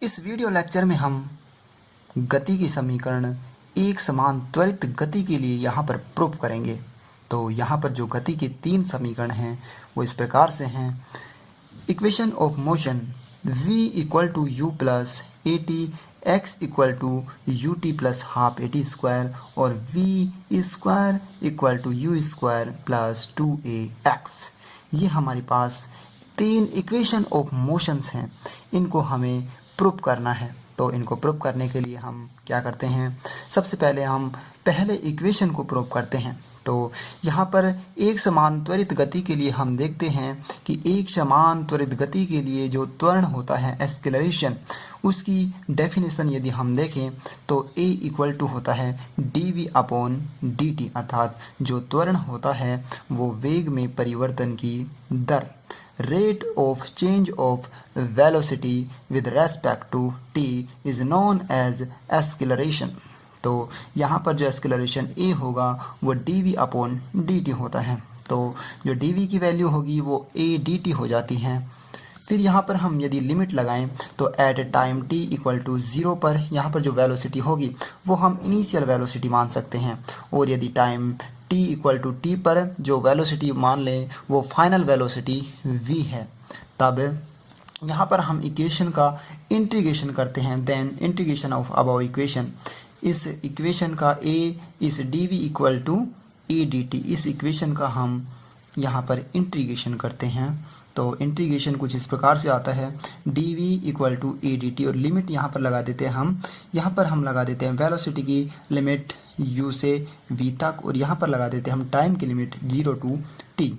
इस video lecture में हम गति की समीकरण एक समान त्वरित गति के लिए यहाँ पर प्रूफ करेंगे। तो यहाँ पर जो गति के तीन समीकरण हैं वो इस प्रकार से हैं। Equation of motion v equal to u plus a t, x equal to u t plus half a t square और v square equal to u square plus 2ax। ये हमारे पास तीन इक्वेशन ऑफ मोशंस हैं, इनको हमें proof करना है। तो इनको प्रूफ करने के लिए हम क्या करते हैं, सबसे पहले हम पहले इक्वेशन को प्रूफ करते हैं। तो यहाँ पर एक समान त्वरित गति के लिए हम देखते हैं कि एक समान त्वरित गति के लिए जो त्वरण होता है एक्सेलरेशन, उसकी डेफिनेशन यदि हम देखें तो a इक्वल टू होता है dv अपॉन dt, अर्थात जो त्वरण होता है वो वेग में परिवर्तन की दर, rate of change of velocity with respect to t is known as acceleration। तो यहाँ पर जो एक्सेलरेशन a होगा वो dv अपॉन dt होता है। तो जो dv की वैल्यू होगी वो a dt हो जाती है। फिर यहाँ पर हम यदि लिमिट लगाएं तो at time t equal to 0 पर यहाँ पर जो वेलोसिटी होगी वो हम इनिशियल वेलोसिटी मान सकते हैं, और यदि time t equal to t पर जो वेलोसिटी मान लें वो फाइनल वेलोसिटी v है। तब यहाँ पर हम इक्वेशन का इंटीग्रेशन करते हैं। Then integration of above equation, इस इक्वेशन का a इस dv equal to a dt, इस इक्वेशन का हम यहाँ पर इंटीग्रेशन करते हैं। तो इंटीग्रेशन कुछ इस प्रकार से आता है dv equal to a dt, और लिमिट यहाँ पर लगा देते हैं हम, यहाँ पर हम लगा देते हैं वेलोसिटी की लिमिट u से v तक, और यहाँ पर लगा देते हैं हम टाइम की लिमिट 0 टू t।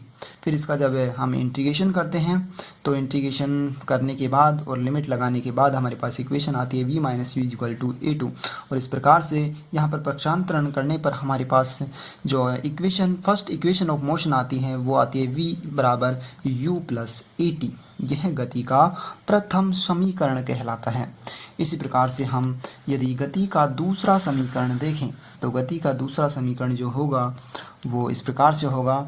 फिर इसका जब हम इंटीग्रेशन करते हैं तो इंटीग्रेशन करने के बाद और लिमिट लगाने के बाद हमारे पास इक्वेशन आती है v minus u equal to a2, और इस प्रकार से यहाँ पर पक्षांतरण करने पर हमारे पास जो equation first equation of motion आती है वो आती है v बराबर u प्लस ए टी। यह गति का प्रथम समीकरण कहलाता है। इसी प्रकार से हम यदि गति का दूसरा समीकरण देखें तो गति का दूसरा समीकरण जो होगा वो इस प्रकार से होगा।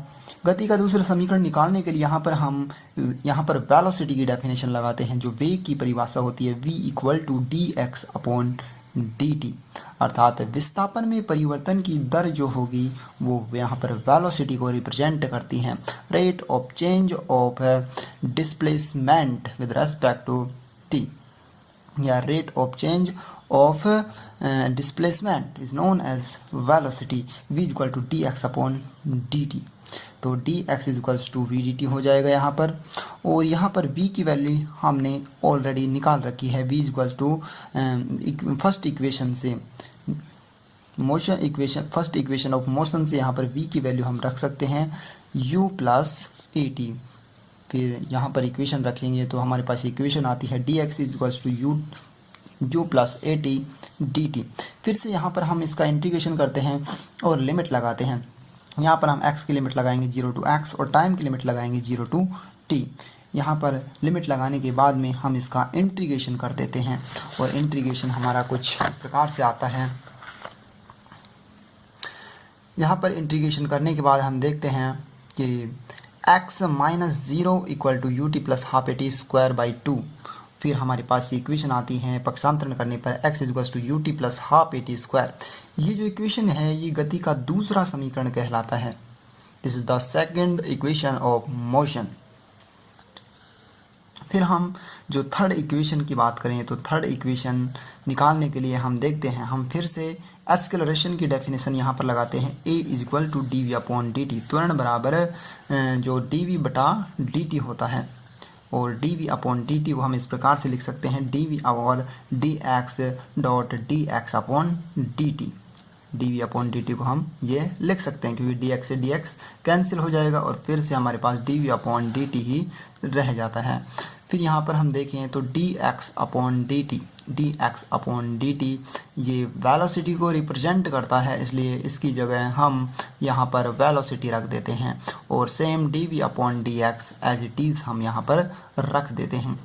गति का दूसरा समीकरण निकालने के लिए यहाँ पर वेलोसिटी की डेफिनेशन लगाते हैं, जो वेग की परिभाषा होती है v equal to d x upon d t, अर्थात विस्थापन में परिवर्तन की दर जो होगी वो यहाँ पर वेलोसिटी को रिप्रेजेंट करती है। Rate of change of displacement with respect to t, या rate of change of displacement is known as velocity v equal to d x upon d t. तो d x is equals to v d t हो जाएगा यहाँ पर, और यहाँ पर v की वैल्यू हमने ऑलरेडी निकाल रखी है। v is equals to first equation से motion equation first equation of motion से यहाँ पर v की वैल्यू हम रख सकते हैं u प्लस ए टी। फिर यहाँ पर इक्वेशन रखेंगे तो हमारे पास इक्वेशन आती है d x is equals to u plus a t d t. फिर से यहाँ पर हम इसका इंटीग्रेशन करते हैं और लिमिट लगाते हैं। यहाँ पर हम x की लिमिट लगाएंगे 0 टू x और टाइम की लिमिट लगाएंगे 0 टू t। यहाँ पर लिमिट लगाने के बाद में हम इसका इंटीग्रेशन कर देते हैं, और इंटीग्रेशन हमारा कुछ इस प्रकार से आता है। यहाँ पर इंटीग्रेशन करने के बाद हम देखते हैं कि x minus 0 equal to u t plus half a t square by 2। फिर हमारे पास ये इक्वेशन आती है पक्षांतरण करने पर x is equals to u t plus half a t square. ये जो इक्वेशन है ये गति का दूसरा समीकरण कहलाता है। This is the second equation of motion. फिर हम जो थर्ड इक्वेशन की बात करें तो थर्ड इक्वेशन निकालने के लिए हम देखते हैं, हम फिर से एक्सेलरेशन की डेफिनेशन यहाँ पर लगाते हैं a is equal to d v upon d t. त्वरण बराबर जो डी वी बटा डी टी होता है, और d v upon d t को हम इस प्रकार से लिख सकते हैं डी वी और d x dot d x upon d t. D v upon d t को हम ये लिख सकते हैं क्योंकि डी एक्स से डी एक्स कैंसिल हो जाएगा और फिर से हमारे पास d v upon d t ही रह जाता है। फिर यहाँ पर हम देखें तो d x upon d t ये वेलोसिटी को रिप्रेजेंट करता है, इसलिए इसकी जगह हम यहाँ पर वेलोसिटी रख देते हैं, और same d v upon d x as it is हम यहाँ पर रख देते हैं।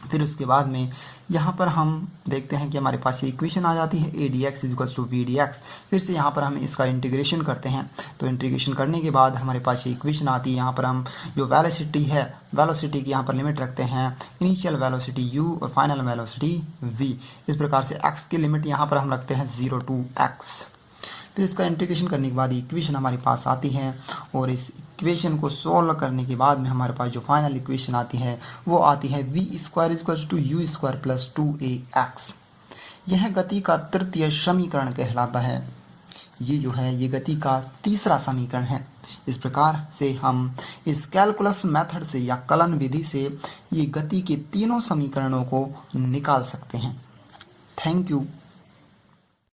फिर उसके बाद में यहाँ पर हम देखते हैं कि हमारे पास ये इक्वेशन आ जाती है a d x is equals to v d x. फिर से यहाँ पर हम इसका इंटीग्रेशन करते हैं, तो इंटीग्रेशन करने के बाद हमारे पास ये इक्वेशन आती है। यहाँ पर हम जो वेलोसिटी है, वेलोसिटी की यहाँ पर लिमिट रखते हैं, इनिशियल वेलोसिटी u और फाइनल वेलोसिटी v। इस प्रकार से x की लिमिट यहाँ पर हम रखते हैं 0 to x। फिर इसका इंटीग्रेशन करने के बाद इक्वेशन हमारे पास आती है, और इस इक्वेशन को सॉल्व करने के बाद में हमारे पास जो फाइनल इक्वेशन आती है वो आती है v square equals to u square plus 2ax। यह गति का तृतीय समीकरण कहलाता है। ये जो है ये गति का तीसरा समीकरण है। इस प्रकार से हम इस कैलकुलस मेथड से या कलन विधि से ये गति के तीनों समीकरणों को निकाल सकते हैं। Thank you.